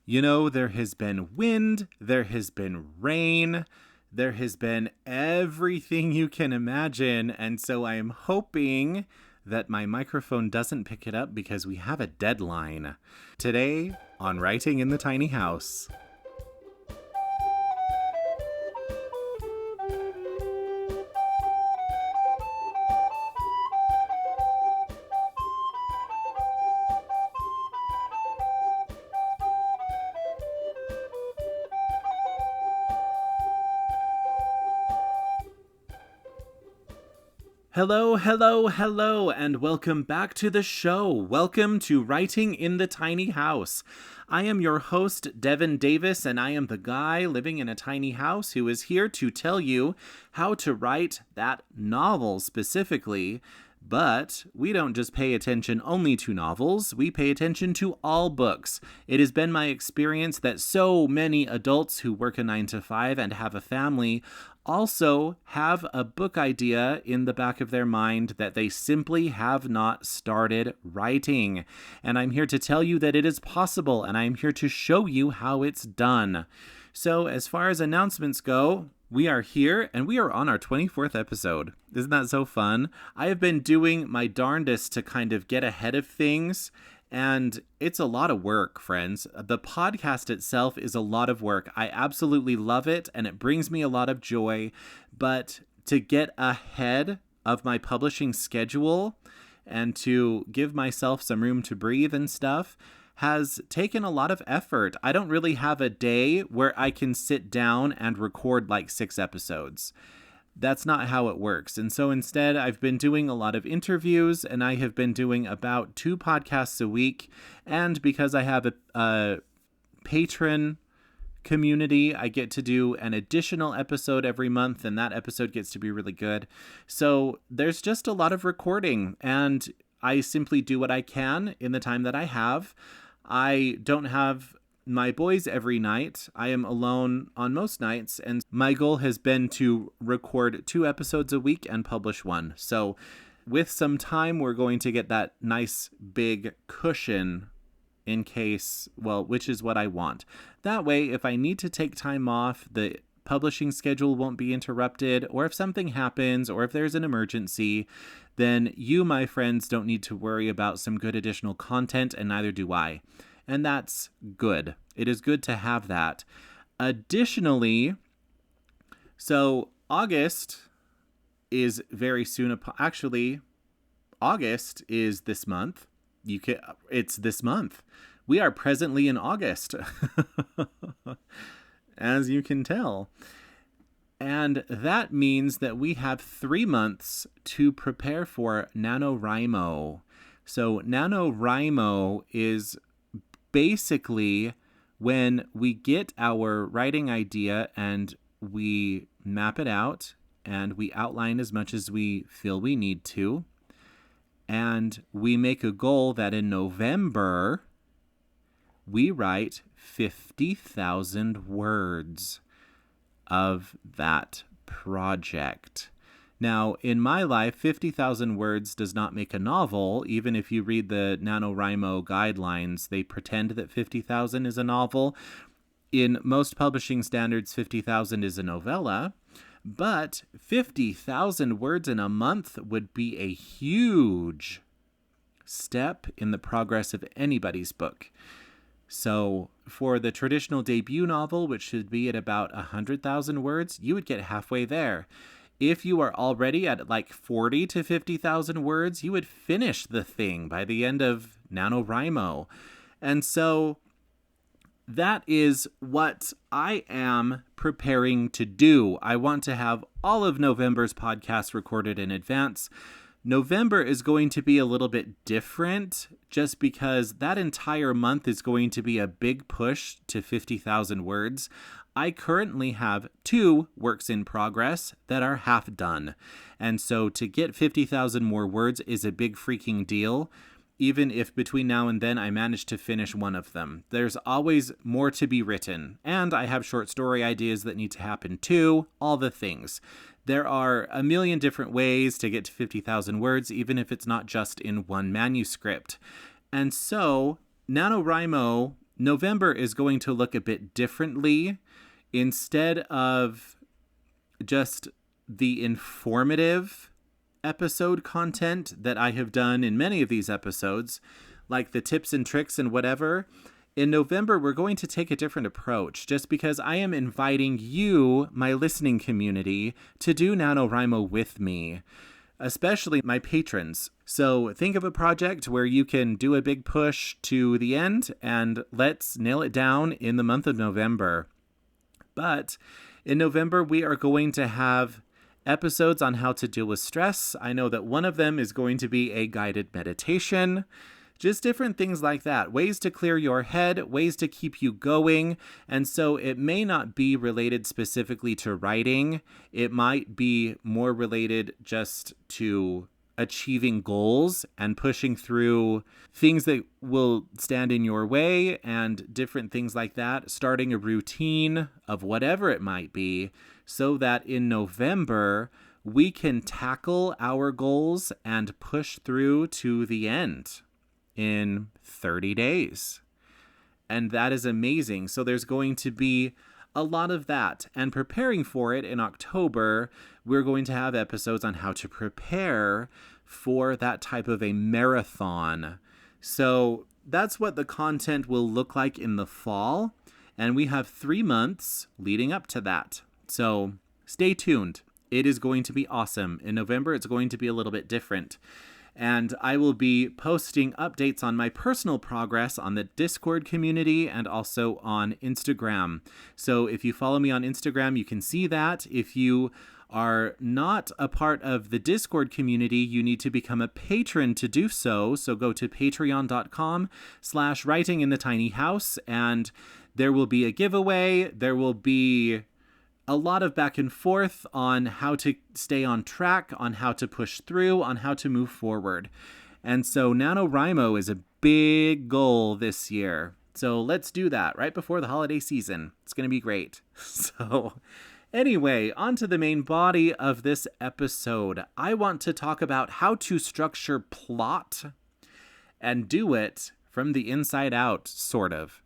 You know, there has been wind, there has been rain, there has been everything you can imagine, and so I am hoping that my microphone doesn't pick it up because we have a deadline. Today on Writing in the Tiny House. Hello, hello, hello, and welcome back to the show. Welcome to Writing in the Tiny House. I am your host, Devin Davis, and I am the guy living in a tiny house who is here to tell you how to write that novel specifically. But we don't just pay attention only to novels, we pay attention to all books. It has been my experience that so many adults who work a 9-to-5 and have a family also have a book idea in the back of their mind that they simply have not started writing. And I'm here to tell you that it is possible, and I'm here to show you how it's done. So as far as announcements go, we are here, and we are on our 24th episode. Isn't that so fun? I have been doing my darndest to kind of get ahead of things, and it's a lot of work, friends. The podcast itself is a lot of work. I absolutely love it, and it brings me a lot of joy, but to get ahead of my publishing schedule and to give myself some room to breathe and stuff has taken a lot of effort. I don't really have a day where I can sit down and record like 6 episodes. That's not how it works. And so instead, I've been doing a lot of interviews, and I have been doing about 2 podcasts a week. And because I have a patron community, I get to do an additional episode every month, and that episode gets to be really good. So there's just a lot of recording, and I simply do what I can in the time that I have. I don't have my boys every night. I am alone on most nights, and my goal has been to record 2 episodes a week and publish 1. So with some time, we're going to get that nice big cushion in case, well, which is what I want. That way, if I need to take time off, the publishing schedule won't be interrupted, or if something happens, or if there's an emergency, then you, my friends, don't need to worry about some good additional content, and neither do I. And that's good. It is good to have that. Additionally, so August is very soon. Actually, August is this month. It's this month. We are presently in August, as you can tell. And that means that we have 3 months to prepare for NaNoWriMo. So NaNoWriMo is basically when we get our writing idea and we map it out and we outline as much as we feel we need to. And we make a goal that in November, we write 50,000 words of that project. Now, in my life, 50,000 words does not make a novel. Even if you read the NaNoWriMo guidelines, they pretend that 50,000 is a novel. In most publishing standards, 50,000 is a novella. But 50,000 words in a month would be a huge step in the progress of anybody's book. So for the traditional debut novel, which should be at about 100,000 words, you would get halfway there. If you are already at like 40 to 50,000 words, you would finish the thing by the end of NaNoWriMo. And so that is what I am preparing to do. I want to have all of November's podcasts recorded in advance. November is going to be a little bit different just because that entire month is going to be a big push to 50,000 words. I currently have 2 works in progress that are half done. And so to get 50,000 more words is a big freaking deal, even if between now and then I manage to finish one of them. There's always more to be written. And I have short story ideas that need to happen too, all the things. There are a million different ways to get to 50,000 words, even if it's not just in one manuscript. And so NaNoWriMo November is going to look a bit differently. Instead of just the informative episode content that I have done in many of these episodes, like the tips and tricks and whatever, in November, we're going to take a different approach just because I am inviting you, my listening community, to do NaNoWriMo with me, especially my patrons. So think of a project where you can do a big push to the end, and let's nail it down in the month of November. But in November, we are going to have episodes on how to deal with stress. I know that one of them is going to be a guided meditation. Just different things like that. Ways to clear your head, ways to keep you going. And so it may not be related specifically to writing. It might be more related just to achieving goals and pushing through things that will stand in your way and different things like that. Starting a routine of whatever it might be so that in November, we can tackle our goals and push through to the end in 30 days. And that is amazing. So there's going to be a lot of that. And preparing for it in October, we're going to have episodes on how to prepare for that type of a marathon. So that's what the content will look like in the fall. And we have 3 months leading up to that. So stay tuned. It is going to be awesome. In November, it's going to be a little bit different. And I will be posting updates on my personal progress on the Discord community and also on Instagram. So if you follow me on Instagram, you can see that. If you are not a part of the Discord community, you need to become a patron to do so. So go to patreon.com/writinginthetinyhouse, and there will be a giveaway. There will be a lot of back and forth on how to stay on track, on how to push through, on how to move forward. And so NaNoWriMo is a big goal this year. So let's do that right before the holiday season. It's going to be great. So anyway, on to the main body of this episode. I want to talk about how to structure plot and do it from the inside out, sort of.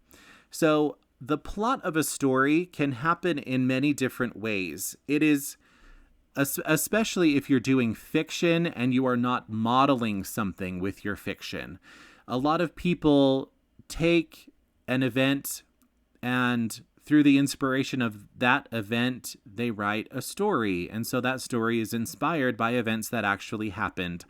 So the plot of a story can happen in many different ways. It is, especially if you're doing fiction and you are not modeling something with your fiction. A lot of people take an event and through the inspiration of that event, they write a story. And so that story is inspired by events that actually happened.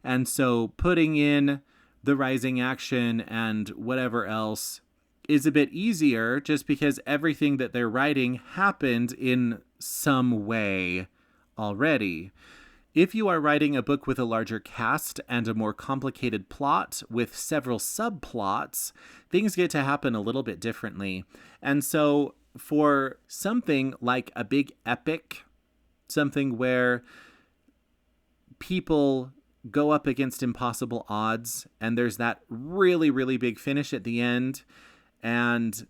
And so putting in the rising action and whatever else is a bit easier just because everything that they're writing happened in some way already. If you are writing a book with a larger cast and a more complicated plot with several subplots, things get to happen a little bit differently. And so for something like a big epic, something where people go up against impossible odds and there's that really, really big finish at the end, and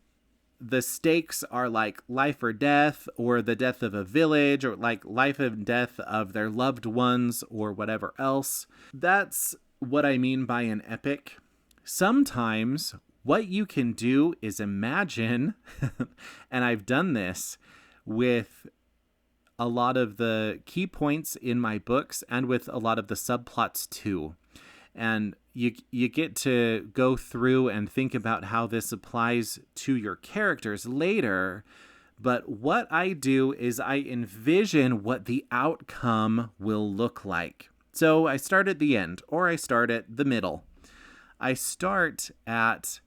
the stakes are like life or death, or the death of a village, or like life and death of their loved ones, or whatever else. That's what I mean by an epic. Sometimes what you can do is imagine, and I've done this with a lot of the key points in my books and with a lot of the subplots too. And you get to go through and think about how this applies to your characters later. But what I do is I envision what the outcome will look like. So I start at the end, or I start at the middle. I start at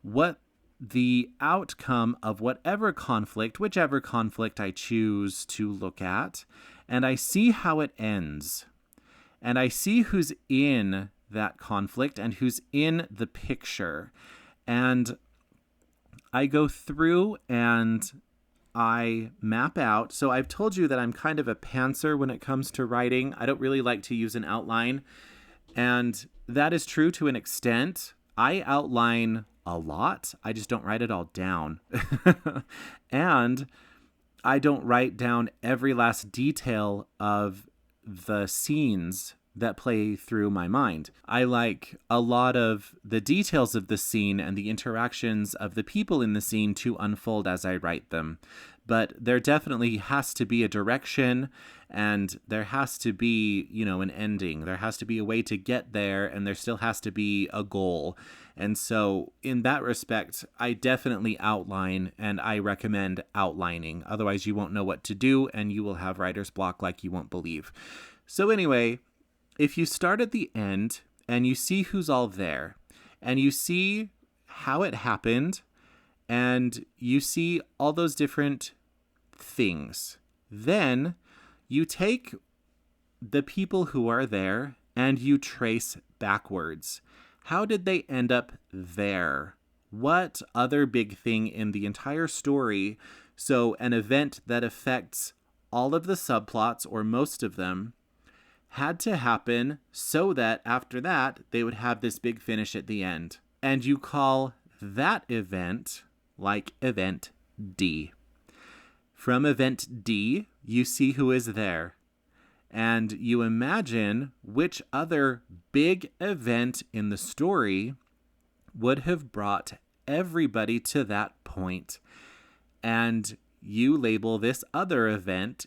what the outcome of whatever conflict, whichever conflict I choose to look at, and I see how it ends. And I see who's in that conflict and who's in the picture. And I go through and I map out. So I've told you that I'm kind of a pantser when it comes to writing. I don't really like to use an outline. And that is true to an extent. I outline a lot. I just don't write it all down. And I don't write down every last detail of the scenes that play through my mind. I like a lot of the details of the scene and the interactions of the people in the scene to unfold as I write them. But there definitely has to be a direction, and there has to be, an ending. There has to be a way to get there, and there still has to be a goal. And so in that respect, I definitely outline, and I recommend outlining. Otherwise, you won't know what to do, and you will have writer's block like you won't believe. So anyway, if you start at the end and you see who's all there, and you see how it happened, and you see all those different things, then you take the people who are there and you trace backwards. How did they end up there? What other big thing in the entire story, so an event that affects all of the subplots or most of them, had to happen so that after that they would have this big finish at the end? And you call that event like event D. From event D, you see who is there, and you imagine which other big event in the story would have brought everybody to that point. And you label this other event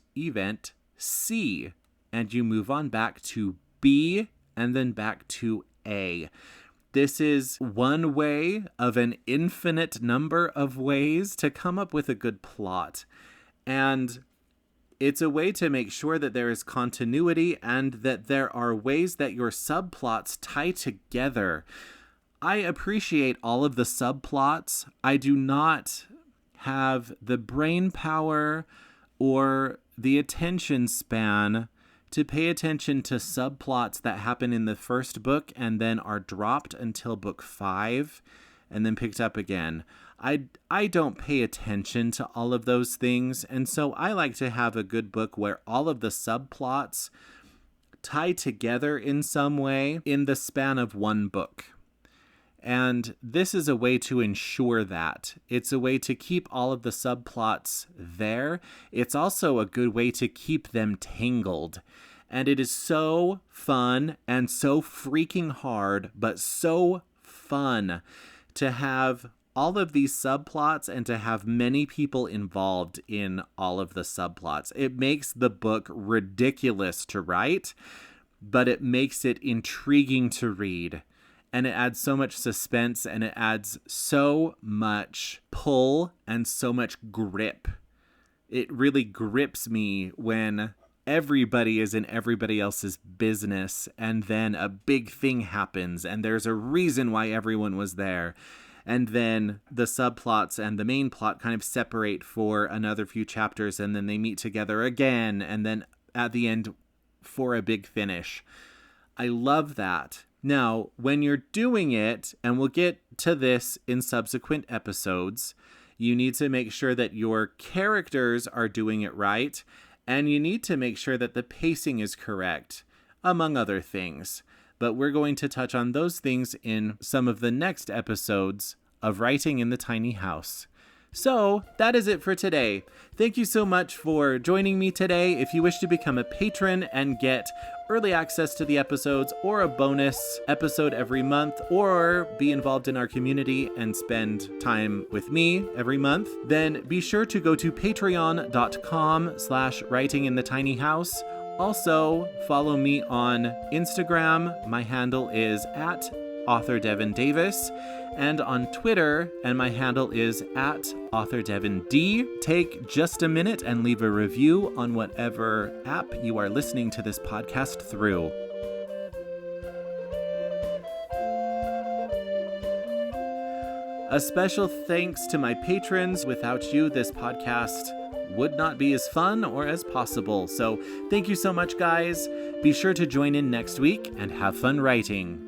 C, and you move on back to B and then back to A. This is one way of an infinite number of ways to come up with a good plot. And it's a way to make sure that there is continuity and that there are ways that your subplots tie together. I appreciate all of the subplots. I do not have the brain power or the attention span to pay attention to subplots that happen in the first book and then are dropped until book 5 and then picked up again. I don't pay attention to all of those things, and so I like to have a good book where all of the subplots tie together in some way in the span of one book. And this is a way to ensure that. It's a way to keep all of the subplots there. It's also a good way to keep them tangled. And it is so fun and so freaking hard, but so fun to have all of these subplots and to have many people involved in all of the subplots. It makes the book ridiculous to write, but it makes it intriguing to read. And it adds so much suspense, and it adds so much pull and so much grip. It really grips me when everybody is in everybody else's business, and then a big thing happens, and there's a reason why everyone was there. And then the subplots and the main plot kind of separate for another few chapters, and then they meet together again, and then at the end for a big finish. I love that. Now, when you're doing it, and we'll get to this in subsequent episodes, you need to make sure that your characters are doing it right, and you need to make sure that the pacing is correct, among other things. But we're going to touch on those things in some of the next episodes of Writing in the Tiny House. So that is it for today. Thank you so much for joining me today. If you wish to become a patron and get early access to the episodes or a bonus episode every month, or be involved in our community and spend time with me every month, then be sure to go to patreon.com/writinginthetinyhouse. Also, follow me on Instagram. My handle is @author Devin Davis, and on Twitter, and my handle is @author Devin D. Take just a minute and leave a review on whatever app you are listening to this podcast through. A special thanks to my patrons. Without you, this podcast would not be as fun or as possible. So thank you so much, guys. Be sure to join in next week and have fun writing.